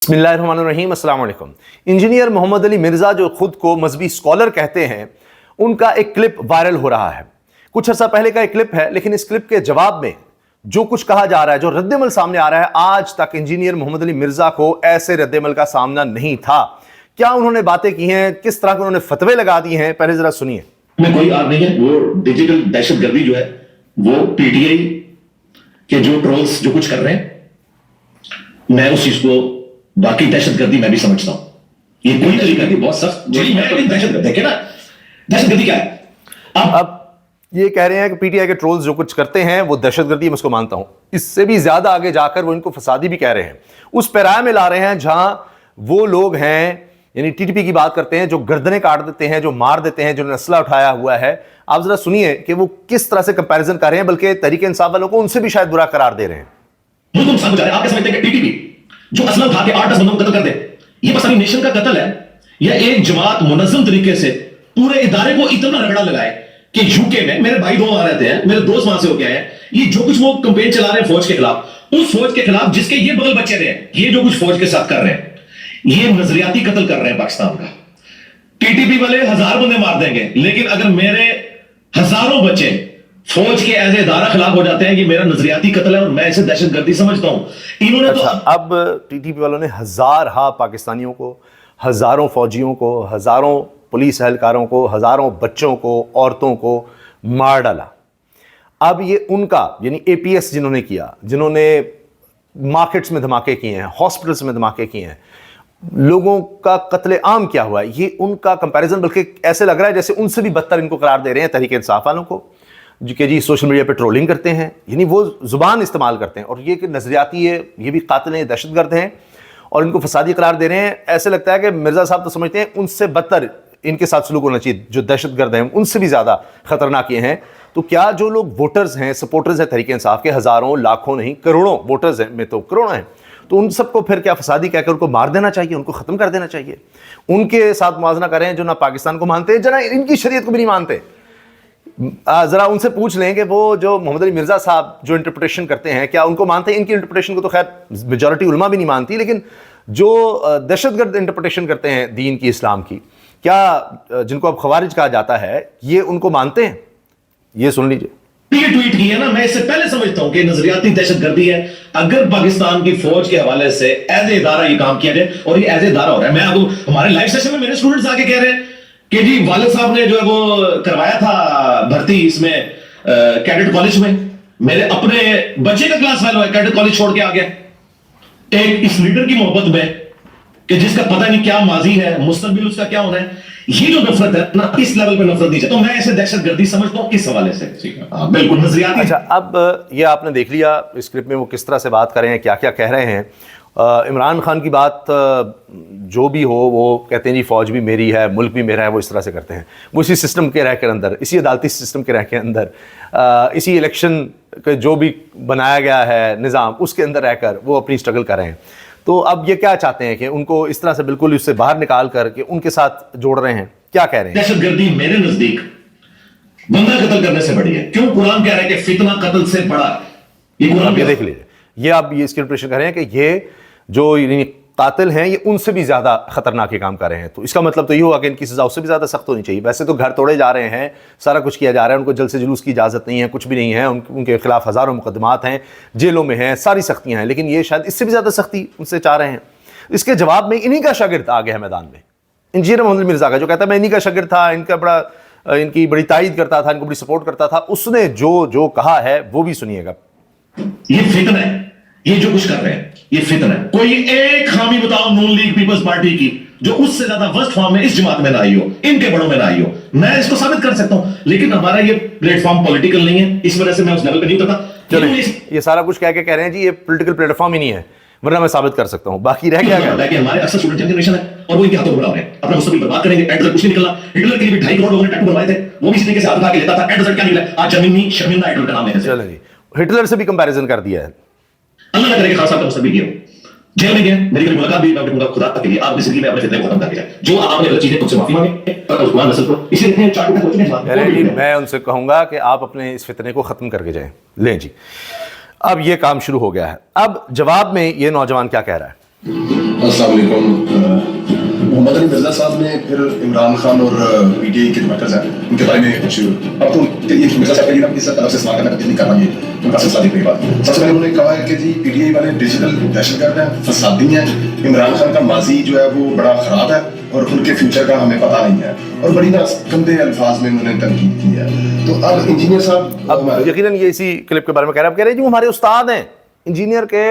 बिस्मिल्लाहिर्रहमानिर्रहीम, अस्सलाम वालेकुम। इंजीनियर मोहम्मद अली मिर्ज़ा जो खुद को मजहबी स्कॉलर कहते हैं, उनका एक क्लिप वायरल हो रहा है। कुछ अर्सा पहले का एक क्लिप है, लेकिन इस क्लिप के जवाब में जो कुछ कहा जा रहा है, जो रद्दमल सामने आ रहा है, आज तक इंजीनियर मोहम्मद अली मिर्ज़ा को ऐसे रद्दमल का सामना नहीं था। क्या उन्होंने बातें की हैं, किस तरह के उन्होंने फतवे लगा दिए हैं, पहले जरा सुनिए। में कोई आर नहीं है, वो डिजिटल दहशतगर्दी जो है वो पीटीआई के जो ट्रोल्स जो कुछ कर रहे हैं, मैं उस चीज को बाकी दहशतगर्दी मैं भी समझता हूं। ये कोई तरीका नहीं, बहुत सख्त दहशतगर्दी। देखिए ना, दहशतगर्दी क्या है। अब ये कह रहे हैं कि पीटीआई के ट्रोल्स जो कुछ करते हैं वो दहशतगर्दी, मैं उसको मानता हूं। इससे भी ज्यादा आगे जाकर वो इनको फसादी भी कह रहे हैं, उस पैराए में ला रहे हैं जहां वो लोग हैं, यानी टीटीपी की बात करते हैं, जो गर्दनें काट देते हैं, जो मार देते हैं, जिन्होंने असला उठाया हुआ है। आप जरा सुनिए कि वो किस तरह से कंपैरिजन कर रहे हैं, बल्कि तहरीक इंसाफ वालों को उनसे भी शायद बुरा करार दे रहे हैं। तुम समझ रहे हैं, आप क्या समझते हैं कि टीटीपी जो असला उठा के 8-10 बंदों को कत्ल कर दे, ये पाकिस्तानी नेशन का कत्ल है, या एक जमात मुनज़्ज़म तरीके से पूरे इदारे को इतना रगड़ा लगाए कि यूके में मेरे भाई दो वहां रहते हैं, मेरे दोस्त वहां से होके आए हैं, ये जो कुछ वो कैंपेन चला रहे हैं फौज के खिलाफ, उस फौज के खिलाफ जिसके ये बगल बच्चे रहे हैं, ये जो कुछ फौज के साथ कर रहे हैं, ये नजरियाती कत्ल कर रहे हैं पाकिस्तान का। टीटीपी वाले 1000 बंदे मार देंगे, लेकिन अगर मेरे हजारों बच्चे फौज के ऐसे इदारा खिलाफ हो जाते हैं, ये मेरा नजरियाती कत्ल है और मैं इसे दहशतगर्दी समझता हूं। इन्होंने अब टीटीपी वालों ने हजारों पाकिस्तानियों को, हजारों फौजियों को, हजारों पुलिस एहलकारों को, हजारों बच्चों को, औरतों को मार डाला। अब ये उनका, यानी एपीएस जिन्होंने किया, जिन्होंने मार्केट्स में धमाके किए हैं, हॉस्पिटल्स में धमाके किए हैं, लोगों का कत्ले आम क्या हुआ, ये उनका कंपैरिजन, बल्कि ऐसे लग रहा है जैसे उनसे भी बदतर इनको करार दे रहे हैं तहरीक इंसाफ वालों को, जो कि जी सोशल मीडिया पे ट्रोलिंग करते हैं, यानी वो जुबान इस्तेमाल करते हैं और ये कि नजरियाती है, ये भी कातिल हैं, दहशतगर्द हैं और इनको फसादी करार दे रहे हैं। ऐसे लगता है कि मिर्ज़ा साहब तो समझते हैं उनसे बदतर इनके साथ सलूक होना चाहिए, जो दहशतगर्द हैं उनसे भी ज़्यादा खतरनाक ये हैं। तो क्या जो लोग वोटर्स हैं, सपोर्टर्स हैं तहरीक इंसाफ के, हज़ारों लाखों नहीं करोड़ों वोटर्स हैं, में तो करोड़ों हैं, तो उन सबको फिर क्या फसादी कहकर उनको मार देना चाहिए, उनको ख़त्म कर देना चाहिए? उनके साथ मुआवजा कर रहे हैं जो ना पाकिस्तान को मानते हैं, जना इनकी शरीयत को भी नहीं मानते। ज़रा उनसे पूछ लें कि वो जो मोहम्मद अली मिर्ज़ा साहब जो इंटरप्रिटेशन करते हैं, क्या उनको मानते हैं? इनकी इंटरप्रिटेशन को तो खैर मेजॉरिटी उलमा भी नहीं मानती, लेकिन जो दहशतगर्द इंटरप्रिटेशन करते हैं दीन की, इस्लाम की, क्या जिनको अब खवारिज कहा जाता है, ये उनको मानते हैं? ये सुन लीजिए। ये ट्वीट किया ना, मैं इससे पहले समझता हूं कि नजरियाती दहशतगर्दी है अगर पाकिस्तान की फौज के हवाले से एज ए इदारा ये काम किया जाए, और ये एज ए इदारा हो रहा है। मैं आपको हमारे लाइव सेशन में मेरे स्टूडेंट्स आके कह रहे हैं कि जी वालिद साहब ने जो है वो करवाया था भर्ती इसमें कैडेट कॉलेज में, मेरे अपने बच्चे का क्लास फेलो है, कैडेट कॉलेज छोड़ के आ गया एक इस लीडर की मोहब्बत में कि जिसका पता नहीं क्या माजी है, मुस्तकबिल उसका क्या होना है। ये जो नफरत है ना, इस लेवल पे नफरत नहीं चाहिए, तो मैं ऐसे दहशतगर्दी समझता हूं इस हवाले से। बिल्कुल नजरियाती। अच्छा, अब ये आपने देख लिया इस क्लिप में वो किस तरह से बात कर रहे हैं, क्या क्या कह रहे हैं। इमरान खान की बात जो भी हो, वो कहते हैं जी फौज भी मेरी है, मुल्क भी मेरा है, वो इस तरह से करते हैं। वो इसी सिस्टम के रह के अंदर, इसी अदालती सिस्टम के रह के अंदर, इसी इलेक्शन के जो भी बनाया गया है निज़ाम, उसके अंदर रहकर वो अपनी स्ट्रगल कर रहे हैं। तो अब ये क्या चाहते हैं कि उनको इस तरह से बिल्कुल उससे बाहर निकाल करके उनके साथ जोड़ रहे हैं? क्या कह रहे हैं? दहशतगर्दी मेरे नजदीक बंदा कत्ल करने से बड़ी है। क्यों? कुरान कह रहा है कि फितना कत्ल से बड़ा है। ये कुरान, ये देख लीजिए, ये आप ये इसकी इंप्रेशन कर रहे हैं कि ये जो कातिल हैं ये उनसे भी ज़्यादा खतरनाक काम कर रहे हैं। तो इसका मतलब तो ये हुआ कि इनकी सज़ा उससे भी ज़्यादा सख्त होनी चाहिए। वैसे तो घर तोड़े जा रहे हैं, सारा कुछ किया जा रहा है, उनको जल्द से जुलूस की इजाज़त नहीं है, कुछ भी नहीं है, उनके खिलाफ हज़ारों मुकदमात हैं, जेलों में हैं, सारी सख्तियाँ हैं, लेकिन ये शायद इससे भी ज़्यादा सख्ती उनसे चाह रहे हैं। इसके जवाब में इन्हीं का शागिर्द आ गया है मैदान में, इंजीनियर मोहम्मद मिर्ज़ा का, जो कहता है मैं इन्हीं का शागिर्द था, इनकी बड़ी तायद करता था, इनको बड़ी सपोर्ट करता था। उसने जो कहा है वो भी सुनिएगा। ये फितना है, ये जो कुछ कर रहे हैं ये फितना है। कोई एक खामी बताओ नून लीग पीपल्स पार्टी की जो उससे ज्यादा वर्स्ट फॉर्म में इस जमात में ना आई हो, इनके बड़ों में ना आई हो। मैं इसको साबित कर सकता हूं, लेकिन हमारा ये प्लेटफॉर्म पॉलिटिकल नहीं है, इस वजह से मैं उस लेवल पे नहीं उतरता। ये सारा कुछ कह के कह रहे हैं जी ये पॉलिटिकल प्लेटफॉर्म ही नहीं है, वरना मैं साबित कर सकता हूं। बाकी रह गया हमारे अक्सर स्टूडेंट जनरेशन है और वो इनके हाथों में बना रहे हैं, अपना मुस्तकबिल बर्बाद करेंगे। एंड रिजल्ट कुछ नहीं निकला। हिटलर के लिए भी 2.5 करोड़ लोगों ने टैटू बनवाए थे, वो भी इसी तरीके से हाथ उठा के लेता था। एंड रिजल्ट क्या निकला? आज जमीनी शर्मिंदा हिटलर का नाम लेने से। चलो जी, हिटलर से भी कंपैरिजन कर दिया है। अल्लाह करे कि खान साहब का मुस्तकबिल ये हो, जेल में गए, मेरी कोई मुलाकात भी मैं कहूंगा खुदा के लिए आपकी जिंदगी में अपने फितने को खत्म करके जाए। जो आपने गलत चीजें खुद से माफी मांगे और उस नस्ल को इसी लिखने चार्ट में जी, मैं उनसे कहूंगा कि आप अपने इस फितने को खत्म करके जाएं। लें जी, अब ये काम शुरू हो गया है। अब जवाब में ये नौजवान क्या कह रहा है? अस्सलाम वालेकुम। मोहम्मद अली मिर्जा साहब ने फिर इमरान खान और पीटीआई के जो मैटर्स हैं उनके बारे में कुछ, अब तो ये मिर्जा साहब के लिए इस तरफ से इस्तेमाल करना नहीं करना, ये उनका सिलसिला देखने की बात। सबसे पहले उन्होंने कहा है कि जी पीटीआई वाले डिजिटल दहशतगर्द हैं, फसादी हैं, इमरान खान का माजी जो है वो बड़ा खराब है और उनके फ्यूचर का हमें पता नहीं है, और बड़ी ना गंदे अल्फाज में उन्होंने तनकीद की है। तो अब इंजीनियर साहब, अब यकीनन ये इसी क्लिप के बारे में कह रहे हैं, आप कह रहे हैं जो हमारे उस्ताद हैं, इंजीनियर के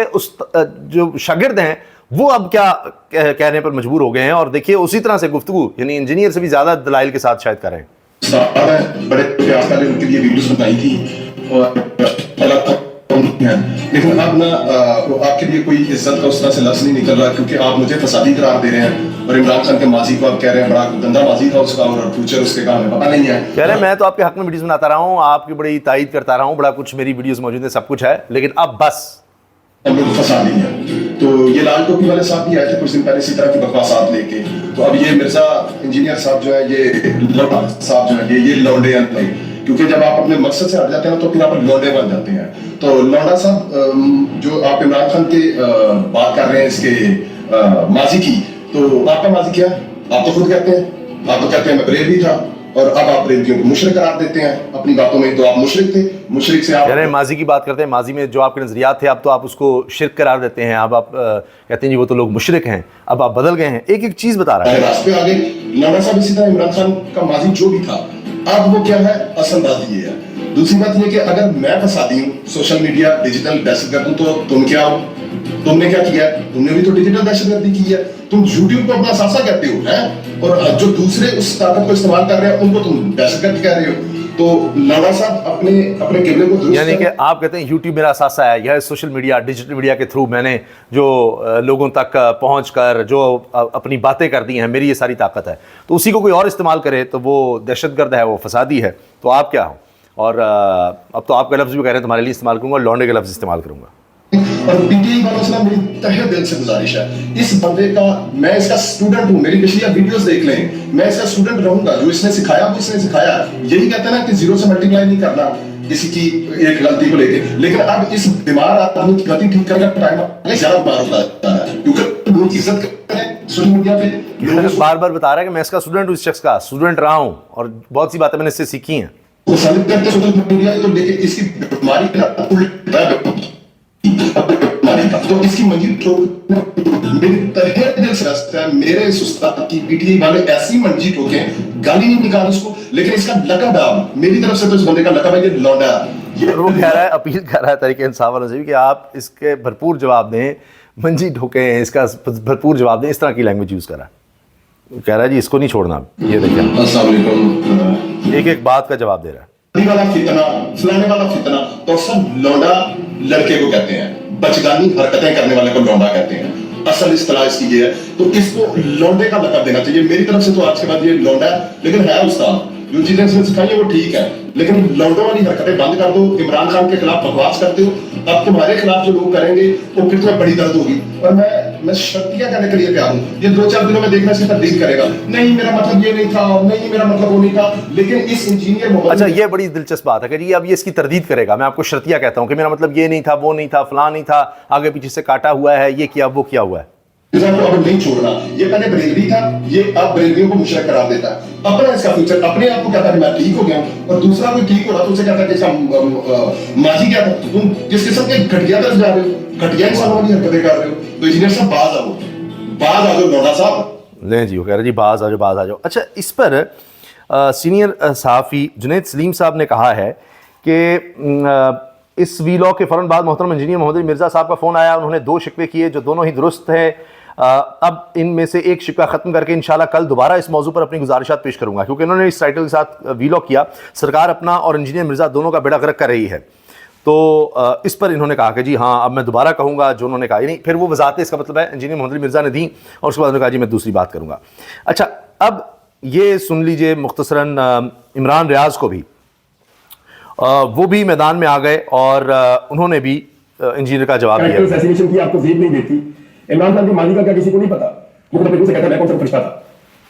जो शागिर्द हैं, वो अब क्या कहने पर मजबूर हो गए हैं, और देखिए उसी तरह से गुफ्तगू यानी इंजीनियर से भी ज्यादा दलाइल के साथ शायद कर रहे हैं। बड़े प्रयास कर उनके लिए वीडियोस बनाई थी और लेकिन अब ना आपके लिए कोई इज्जत का उस तरह से लफ्ज नहीं निकल रहा, क्योंकि आप मुझे फसादी करार दे रहे हैं और इमरान खान के माजी को आप कह रहे हैं बड़ा गंदा माजी था उसका और फ्यूचर उसके का हमें पता नहीं है। कह रहे हैं मैं तो आपके हक में वीडियोस बनाता रहा हूँ, आपकी बड़ी तारीफ करता रहा हूँ, बड़ा कुछ मेरी वीडियोस मौजूद है, सब कुछ है, लेकिन अब बस लोग फसादी है। तो ये लाल टोपी वाले साहब भी आए थे कुछ दिन पहले इसी तरह की बकवासात लेके। तो अब ये मिर्जा इंजीनियर साहब जो है, ये लौंडा साहब जो है, ये लौंडे हैं, क्योंकि जब आप अपने मकसद से हट जाते हैं तो फिर आप लौंडे बन जाते हैं। तो लौंडा साहब जो आप इमरान खान के बात कर रहे हैं इसके माजी की, तो आपका माजी क्या? आप तो खुद कहते हैं, आप तो कहते हैं मैं बरेलवी था, और अब आप बरेलवियों को मुशरिक करार देते हैं अपनी बातों में। तो आप मुशरिक थे, मुशरिक से आप कह रहे हैं माजी की बात करते हैं, माजी में जो आपके नजरियात थे अब तो आप उसको शिरक करार देते हैं, अब आप कहते हैं जी वो तो लोग मुशरिक हैं, अब आप बदल गए हैं। एक एक चीज बता रहा है रास्ते आगे। लौंडा साहब इसी तरह इमरान खान का माजी जो भी था, अब वो क्या है, असल बात ये है। दूसरी बात ये कि अगर मैं फसादी हूँ, सोशल मीडिया डिजिटल दहशतगर्द हूँ, तो तुम क्या हो? तुमने क्या किया है? तुमने भी तो डिजिटल दहशतगर्दी की है। तुम YouTube को अपना सासा कहते हो, हैं? और जो दूसरे उस ताकत को इस्तेमाल कर रहे हैं उनको तुम दहशतगर्द कह रहे हो। तो लौंडा साहब अपने किबले को दुरुस्त यानी कि आप कहते हैं YouTube मेरा सासा है, यह सोशल मीडिया डिजिटल मीडिया के थ्रू मैंने जो लोगों तक पहुंच कर जो अपनी बातें कर दी हैं, मेरी ये सारी ताकत है, तो उसी को कोई और इस्तेमाल करे तो वो दहशतगर्द है, वो फसादी है। तो आप क्या हो? और अब तो आपका लफ्ज़ भी कह रहे हैं तुम्हारे लिए इस्तेमाल करूँगा, लौंडे के लफ्ज़ इस्तेमाल करूँगा। और पीटीआई वालों से मेरी तहे दिल से गुजारिश है, इस बंदे का, मैं इसका स्टूडेंट हूँ, मेरी पिछली वीडियोस देख लें, मैं इसका स्टूडेंट रहूंगा। जो इसने सिखाया वो इसने सिखाया। यही कहते हैं ना कि जीरो से मल्टीप्लाई नहीं करना किसी की एक गलती को लेके, लेकिन अब इस बीमार आदमी की गलती ठीक करने का टाइम ज्यादा बीमार होता है, क्योंकि लोग इज्जत करते हैं सोशल मीडिया पे। बार बार बता रहा है कि मैं इसका स्टूडेंट हूँ, इस शख्स का स्टूडेंट रहा हूँ, और बहुत सी बातें मैंने इससे सीखी हैं। वो साबित करते सोशल मीडिया तो, लेकिन इसकी बीमारी ना उल्टा तो इसकी मंजिल मेरी तहे दिल से रास्ता है, मेरे इस उस्ताद की पीटीआई वाले ऐसी मंजिल ठोके, गाली नहीं निकाल उसको, लेकिन इसका लकब है मेरी तरफ से, तो इस बंदे का लकब है ये लौंडा। वो कह रहा है, अपील कर रहा है तरीके इंसाफ वालों से भी कि आप इसके भरपूर जवाब दें, मंजी ठोके हैं, इसका भरपूर जवाब दें, इस तरह की लैंग्वेज यूज कर रहा है। कह रहा है जी इसको नहीं छोड़ना। ये देखिए अस्सलाम वालेकुम, एक एक बात का जवाब दे रहा है। वाला फितना, फलाने वाला फितना, तो सब लौंडा लड़के को कहते हैं, बचगानी हरकतें करने वाले को लौंडा कहते हैं। असल इस्तेलाह इसकी ये है, तो इसको लौंडे का लक़ब देना चाहिए। मेरी तरफ से तो आज के बाद ये लौंडा है, लेकिन है उस्ताद, जो चीजें इसने सिखाई है वो ठीक है, लेकिन लौंडों वाली हरकतें बंद कर दो। इमरान खान के खिलाफ बकवास करते हो, अब तुम्हारे खिलाफ जो लोग करेंगे वो फिर तुम्हें बड़ी दर्द होगी। और मैं शर्तियां करने के लिए तैयार हूँ, ये 2-4 दिनों में देखना इसकी तब्दील करेगा, नहीं मेरा मतलब ये नहीं था, नहीं मेरा मतलब वो नहीं था, लेकिन इस इंजीनियर। अच्छा, ये बड़ी दिलचस्प बात है कि जी अब ये इसकी तरदीद करेगा। मैं आपको शर्तियां कहता हूँ कि मेरा मतलब ये नहीं था, वो नहीं था, फलां नहीं था, आगे पीछे से काटा हुआ है, ये किया वो किया हुआ है। को अब नहीं छोड़ना। ये पहले बरेलवी था, ये अब बरेलवियों को मुशरिक करार देता है। अपना इसका फ्यूचर अपने आप को कहता है मैं ठीक हो गया हूँ, और दूसरा कोई ठीक हो रहा तो उसे कहता है कि इसका माजी क्या था, तुम जिस किस्म के घटिया तरफ जा रहे हो, घटिया इंसानों वाली हरकतें कर रहे हो। तो इंजीनियर साहब बाज आ जाओ लौंडा साहब। नहीं जी, वो कह रहे जी बाज आ जाओ। अच्छा, इस पर सीनियर सहाफ़ी जुनैद सलीम साहब ने कहा है कि इस वीलॉग के फ़ौरन बाद मोहतरम इंजीनियर मोहम्मद अली मिर्ज़ा साहब का फ़ोन आया, उन्होंने 2 शिकवे किए जो दोनों ही दुरुस्त है। अब इनमें से एक शिकवा ख़त्म करके इंशाल्लाह कल दोबारा इस मौजू पर अपनी गुजारिशात पेश करूँगा, क्योंकि इन्होंने इस टाइटल के साथ वीलॉग किया, सरकार अपना और इंजीनियर मिर्ज़ा दोनों का बेड़ा गर्क कर रही है। तो इस पर इन्होंने कहा कि जी हाँ अब मैं दोबारा कहूँगा जो उन्होंने कहा, नहीं फिर वो वजाहतें इसका मतलब है इंजीनियर मोहम्मद अली मिर्ज़ा ने दी, और उसके बाद उन्होंने कहा जी मैं दूसरी बात करूँगा। अच्छा, अब ये सुन लीजिए मुख्तसरन, इमरान रियाज को भी वो भी मैदान में आ गए और उन्होंने भी इंजीनियर का जवाब दिया। असैसिनेशन की आपको ज़ेब नहीं देती। इमरान खान की माली का क्या किसी को नहीं पता, वो तो से कहता है मैं कौन सा फरिश्ता था।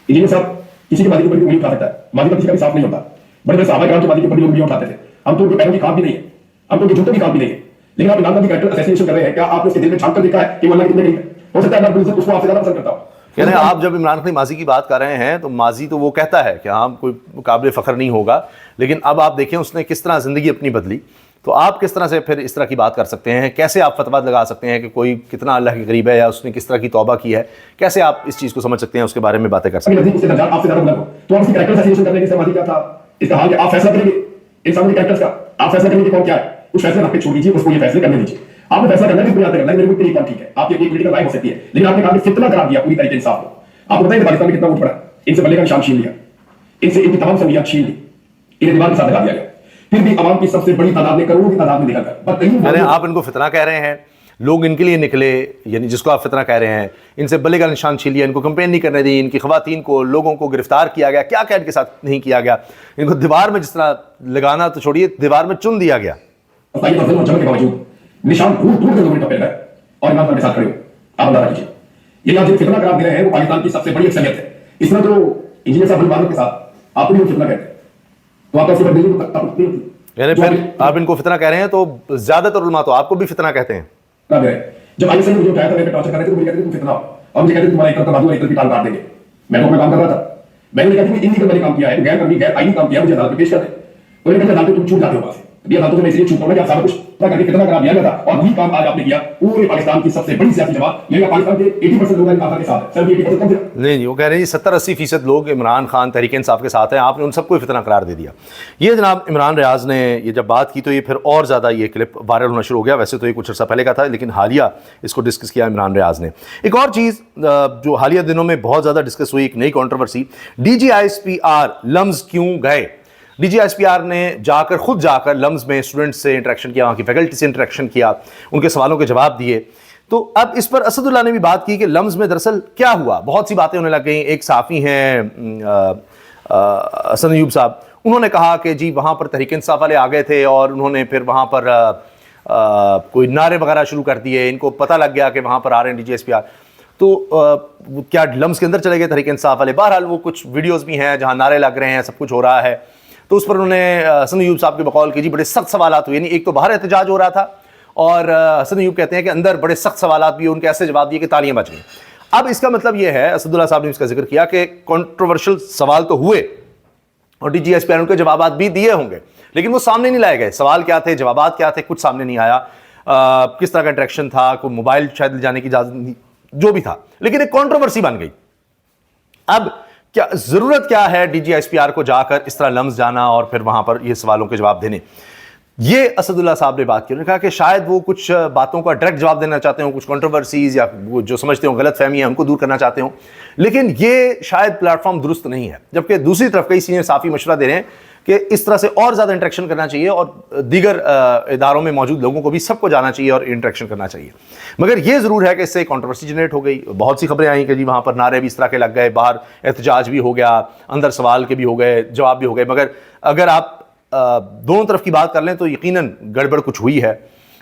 इंजीनियर साहब किसी की माली के ऊपर उंगली उठा सकता है, माली का किसी का भी साफ नहीं होता। बड़े बड़े साहबा किराम की माली के ऊपर उंगलियां उठाते थे, हम तो उनके पैरों की खाप भी नहीं है, हम तो उनके जूतों की खाप भी नहीं है। लेकिन आप इमरान खान की कैरेक्टर असैसिनेशन कर रहे हैं, क्या आपने उसके दिल में झांक कर देखा है कि वो अल्लाह के कितने करीब है? हो सकता है मैं पुलिस उसको आपसे ज्यादा पसंद करता हूँ। कह रहे हैं आप जब इमरान खान माजी की बात कर रहे हैं तो माजी तो वो कहता है कि हाँ कोई काबिल फ़ख्र नहीं होगा, लेकिन अब आप देखें उसने किस तरह ज़िंदगी अपनी बदली, तो आप किस तरह से फिर इस तरह की बात कर सकते हैं? कैसे आप फतवा लगा सकते हैं कि कोई कितना अल्लाह के करीब है या उसने किस तरह की तौबा की है? कैसे आप इस चीज़ को समझ सकते हैं, उसके बारे में बातें कर सकते हैं? नज़दीक उसके दर्जात आपसे ज्यादा बुलंद हो, तो आप उसकी कैरेक्टर असोसिएशन करने की माजी का था, इसका हाल आप फैसला करेंगे इंसानों के कैरेक्टर्स का, आप फैसला करेंगे कि कौन क्या है, उस फैसले आप पे छोड़ दीजिए, उसको ये फैसले करने दीजिए। आपने फैसला करना है, बुनियाद करना है, मेरे को तेरी कौन ठीक है, आपकी एक पॉलिटिकल राय हो सकती है, लेकिन आपने कहा कि फितना करार दिया पूरी तरीके इंसाफ को। आपको बताइए पाकिस्तान में कितना वोट पड़ा, इनसे बल्ले का निशान छीन लिया, इनसे इनकी तमाम सहूलियात छीन ली, इन्हें दीवार के साथ लगा दिया गया, फिर भी आवाम की सबसे बड़ी तादाद ने, करोड़ों की तादाद में निकल कर अरे आप इनको फितना कह रहे हैं, लोग इनके लिए निकले, यानी जिसको आप फितना कह रहे हैं, इनसे बल्ले का निशान छीन लिया, इनको कंपेन नहीं करने दी, इनकी खवातीन को, लोगों को गिरफ्तार किया गया, क्या क्या इनके साथ नहीं किया गया, इनको दीवार में जिस तरह लगाना तो छोड़िए, दीवार में चुन दिया गया। के बावजूद निशान ढूंढ ढूंढ कर लोगों ने टपके गए और इमरान खान के साथ खड़े हो, आप अंदाजा कीजिए। ये आप जो फितना करार दे रहे हैं वो पाकिस्तान की सबसे बड़ी अक्सरियत है। इस तरह तो इंजीनियर साहब इमरान के साथ आप भी फितना कहते हैं, तो आपका सिर्फ दिल्ली को यानी फिर आप इनको फितना कह रहे हैं तो ज्यादातर उलमा तो आपको भी फितना कहते हैं। जब आईएसआई ने मुझे उठाया था, मैं टॉर्चर कर रहे थे, तो मुझे कहते थे तुम फितना हो, और मुझे कहते थे तुम्हारा एक तरफ बाजू एक तरफ की टांग काट देंगे। मैं तो अपना काम कर रहा था, मैंने कहती थी इनकी मैंने काम किया है, गैर कानूनी गैर आईनी काम किया, मुझे अदालत में पेश कर दे, तो मैंने कहा अदालत तुम छूट जाते हो वहां से। ये अदालतों से मैं इसलिए छूट रहा हूं कि आप सारा कुछ पता करके कितना करा दिया गया था, और वही काम आज आपने किया। पूरे पाकिस्तान की सबसे बड़ी सियासी जमात, ये पाकिस्तान के 80% लोग इमरान खान के साथ है, सर 80% कम थे। नहीं, वो कह रहे हैं 70-80% लोग इमरान खान तहरीक इंसाफ के साथ हैं, आपने उन सबको फितना करार दे दिया। ये जनाब इमरान रियाज ने ये जब बात की तो ये फिर और ज़्यादा ये क्लिप वायरल होना शुरू हो गया। वैसे तो ये कुछ अर्सा पहले का था, लेकिन हालिया इसको डिस्कस किया इमरान रियाज ने। एक और चीज़ जो हालिया दिनों में बहुत ज़्यादा डिस्कस हुई, एक नई कॉन्ट्रोवर्सी, DGISPR लम्स क्यों गए? DGISPR ने खुद जाकर लम्स में स्टूडेंट्स से इंटरेक्शन किया, वहाँ की फैकल्टी से इंटरेक्शन किया, उनके सवालों के जवाब दिए। तो अब इस पर असदुल्ला ने भी बात की कि लम्स में दरअसल क्या हुआ। बहुत सी बातें होने लग गई। एक साफ़ी हैं हसन अयूब साहब, उन्होंने कहा कि जी वहाँ पर तहरीक इंसाफ वाले आ गए थे और उन्होंने फिर वहाँ पर कोई नारे वगैरह शुरू कर दिए, इनको पता लग गया कि वहाँ पर आ रहे हैं DGISPR, तो क्या लम्स के अंदर चले गए तहरीक इंसाफ वाले। बहरहाल वो कुछ वीडियोज़ भी हैं जहाँ नारे लग रहे हैं, सब कुछ हो रहा है। तो उस पर उन्होंने हसन अयूब साहब के बकौल की जी बड़े सख्त सवालात हुए, यानी एक तो बाहर एहतजाज हो रहा था और हसन अयूब कहते हैं कि अंदर बड़े सख्त सवालात भी, उनके ऐसे जवाब दिए कि तालियां बच गई। अब इसका मतलब ये है, असदुल्ला साहब ने इसका जिक्र किया कि कंट्रोवर्शियल सवाल तो हुए और DGISPR उनके जवाब भी दिए होंगे, लेकिन वो सामने नहीं लाए गए। सवाल क्या थे, जवाब क्या थे, कुछ सामने नहीं आया। किस तरह का इंटरेक्शन था, कोई मोबाइल शायद ले जाने की इजाज़त नहीं, जो भी था, लेकिन एक कंट्रोवर्सी बन गई। अब क्या ज़रूरत क्या है DGISPR को जाकर इस तरह लम्स जाना और फिर वहाँ पर ये सवालों के जवाब देने? ये असदुल्ला साहब ने बात की। उन्होंने कहा कि शायद वो कुछ बातों का डायरेक्ट जवाब देना चाहते हो, कुछ कंट्रोवर्सीज़ या वो जो समझते हो गलत फहमी है उनको दूर करना चाहते हो, लेकिन ये शायद प्लेटफॉर्म दुरुस्त नहीं है। जबकि दूसरी तरफ कई सीनियर साफ़ी मशवरा दे रहे हैं कि इस तरह से और ज़्यादा इंटरेक्शन करना चाहिए और दीगर इदारों में मौजूद लोगों को भी सबको जाना चाहिए और इंटरेक्शन करना चाहिए। मगर ये ज़रूर है कि इससे कंट्रोवर्सी जनरेट हो गई। बहुत सी खबरें आई कि जी वहाँ पर नारे भी इस तरह के लग गए, बाहर एहतजाज भी हो गया, अंदर सवाल के भी हो गए, जवाब भी हो गए। मगर अगर आप दोनों तरफ की बात कर लें तो यकीनन गड़बड़ कुछ हुई है।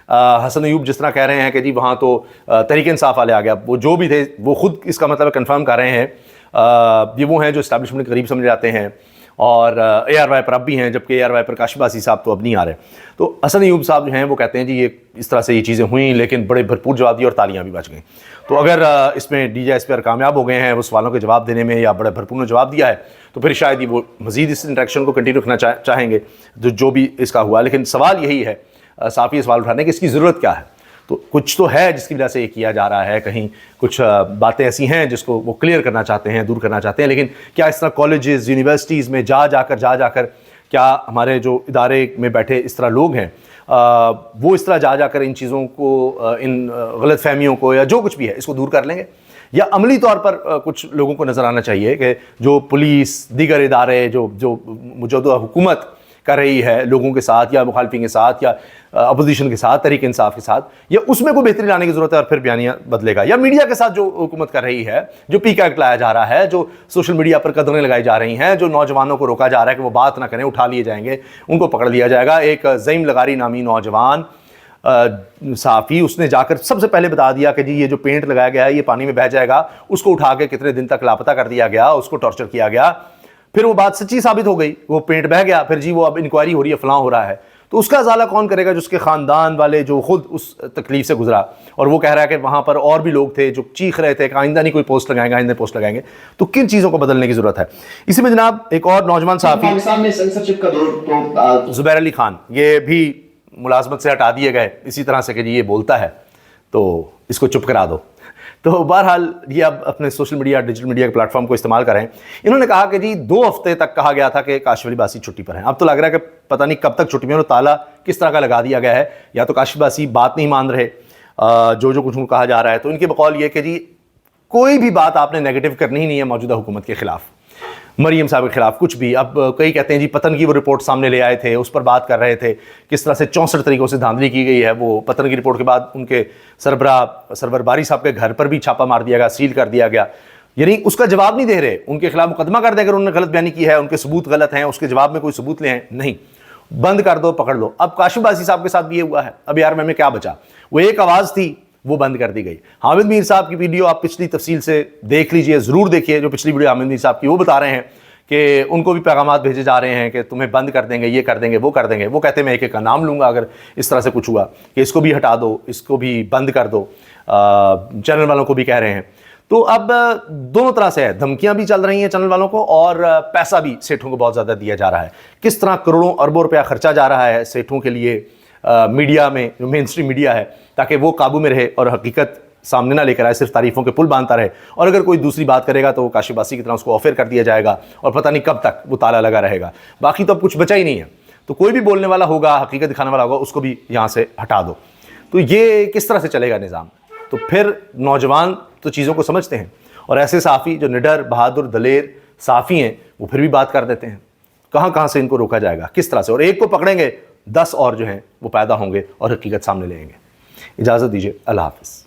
हसन अयूब जिस तरह कह रहे हैं कि जी वहाँ तो तहरीक इंसाफ वाले आ गया, वो जो भी थे वो खुद इसका मतलब कंफर्म कर रहे हैं। ये वो हैं जो इस्टेब्लिशमेंट के करीब समझे जाते हैं और ARY पर अब भी हैं, जबकि ARY पर काशिबासी साहब तो अब नहीं आ रहे। तो हसन अयूब साहब जो हैं वो कहते हैं जी ये इस तरह से ये चीज़ें हुई, लेकिन बड़े भरपूर जवाब दिए और तालियां भी बच गई। तो अगर इसमें DGISPR कामयाब हो गए हैं वो सवालों के जवाब देने में, या बड़े भरपूर जवाब दिया है, तो फिर शायद ही वो मज़ीद इस इंटरेक्शन को कंटिन्यू रखना चाहेंगे जो भी इसका हुआ। लेकिन सवाल यही है, साफ़ी सवाल उठाने की, इसकी ज़रूरत क्या है? तो कुछ तो है जिसकी वजह से ये किया जा रहा है, कहीं कुछ बातें ऐसी हैं जिसको वो क्लियर करना चाहते हैं, दूर करना चाहते हैं। लेकिन क्या इस तरह कॉलेजेस यूनिवर्सिटीज़ में जा जाकर क्या हमारे जो इदारे में बैठे इस तरह लोग हैं वो इस तरह जा जाकर इन चीज़ों को, इन गलत फहमियों को या जो कुछ भी है इसको दूर कर लेंगे? या अमली तौर पर कुछ लोगों को नज़र आना चाहिए कि जो पुलिस, दीगर इदारे जो मौजूदा हुकूमत कर रही है लोगों के साथ या मुखालफिन के साथ या अपोजिशन के साथ, तहरीक इंसाफ के साथ, या उसमें कोई बेहतरी लाने की ज़रूरत है और फिर बयानिया बदलेगा? या मीडिया के साथ जो हुकूमत कर रही है, जो पीक एक्ट लाया जा रहा है, जो सोशल मीडिया पर कदरें लगाई जा रही हैं, जो नौजवानों को रोका जा रहा है कि वो बात ना करें, उठा लिए जाएंगे, उनको पकड़ लिया जाएगा। एक ज़ईम लगारी नामी नौजवान साफ़ी, उसने जाकर सबसे पहले बता दिया कि जी ये जो पेंट लगाया गया है ये पानी में बह जाएगा, उसको उठा के कितने दिन तक लापता कर दिया गया, उसको टॉर्चर किया गया, फिर वो बात सच्ची साबित हो गई, वो पेंट बह गया, फिर जी वो अब इंक्वायरी हो रही है, फलां हो रहा है। تو اس کا ازالہ کون کرے گا؟ جو اس کے خاندان والے جو خود اس تکلیف سے گزرا اور وہ کہہ رہا ہے کہ وہاں پر اور بھی لوگ تھے جو چیخ رہے تھے کہ آئندہ نہیں کوئی پوسٹ لگائیں گے، آئندہ پوسٹ لگائیں گے. تو کن چیزوں کو بدلنے کی ضرورت ہے؟ اسی میں جناب ایک اور نوجوان صحافی پاکستان میں سینسرشپ کا دور تو زبیر علی خان، یہ بھی ملازمت سے ہٹا دیے گئے اسی طرح سے کہ جی یہ بولتا ہے تو اس کو چپ کرا دو. تو بہرحال یہ اب اپنے سوشل میڈیا ڈیجیٹل میڈیا کے پلیٹ فارم کو استعمال کریں. انہوں نے کہا کہ جی 2 ہفتے تک کہا گیا تھا کہ کاشف عباسی چھٹی پر ہیں. اب تو لگ رہا ہے کہ پتہ نہیں کب تک چھٹی میں، انہوں تالا کس طرح کا لگا دیا گیا ہے. یا تو کاشف عباسی بات نہیں مان رہے جو کچھ کہا جا رہا ہے. تو ان کے بقول یہ کہ جی کوئی بھی بات آپ نے نیگیٹو کرنی ہی نہیں ہے موجودہ حکومت کے خلاف، مریم صاحب کے خلاف کچھ بھی. اب کئی کہتے ہیں جی پتن کی وہ رپورٹ سامنے لے آئے تھے، اس پر بات کر رہے تھے کس طرح سے 64 طریقوں سے دھاندلی کی گئی ہے. وہ پتن کی رپورٹ کے بعد ان کے سرور باری صاحب کے گھر پر بھی چھاپا مار دیا گیا، سیل کر دیا گیا. یعنی اس کا جواب نہیں دے رہے، ان کے خلاف مقدمہ کر دیں اگر انہوں نے غلط بیانی کی ہے، ان کے ثبوت غلط ہیں، اس کے جواب میں کوئی ثبوت لے ہیں، نہیں، بند کر دو، پکڑ لو. اب کاشف عباسی صاحب کے ساتھ بھی یہ ہوا ہے. اب یار میں کیا بچا؟ وہ ایک آواز تھی وہ بند کر دی گئی. حامد میر صاحب کی ویڈیو آپ پچھلی تفصیل سے دیکھ لیجئے، ضرور دیکھیے جو پچھلی ویڈیو حامد میر صاحب کی، وہ بتا رہے ہیں کہ ان کو بھی پیغامات بھیجے جا رہے ہیں کہ تمہیں بند کر دیں گے، یہ کر دیں گے، وہ کر دیں گے. وہ کہتے ہیں میں ایک ایک کا نام لوں گا اگر اس طرح سے کچھ ہوا کہ اس کو بھی ہٹا دو، اس کو بھی بند کر دو. چینل والوں کو بھی کہہ رہے ہیں. تو اب دونوں طرح سے ہے، دھمکیاں بھی چل رہی ہیں چینل والوں کو اور پیسہ بھی سیٹھوں کو بہت زیادہ دیا جا رہا ہے. کس طرح کروڑوں اربوں روپیہ خرچہ جا رہا ہے سیٹھوں کے لیے میڈیا میں، جو مین اسٹریم میڈیا ہے، تاکہ وہ قابو میں رہے اور حقیقت سامنے نہ لے کر آئے، صرف تعریفوں کے پل باندھتا رہے. اور اگر کوئی دوسری بات کرے گا تو کاشف عباسی کی طرح اس کو آفر کر دیا جائے گا اور پتہ نہیں کب تک وہ تالا لگا رہے گا. باقی تو اب کچھ بچا ہی نہیں ہے. تو کوئی بھی بولنے والا ہوگا، حقیقت دکھانے والا ہوگا، اس کو بھی یہاں سے ہٹا دو. تو یہ کس طرح سے چلے گا نظام؟ تو پھر نوجوان تو چیزوں کو سمجھتے ہیں اور ایسے صحافی جو نڈر، بہادر، دلیر صحافی ہیں وہ پھر بھی بات کر دیتے ہیں. کہاں سے ان کو روکا جائے گا، کس طرح سے؟ اور ایک کو پکڑیں گے 10 اور جو ہیں وہ پیدا ہوں گے اور حقیقت سامنے لے آئیں گے. اجازت دیجیے، اللہ حافظ.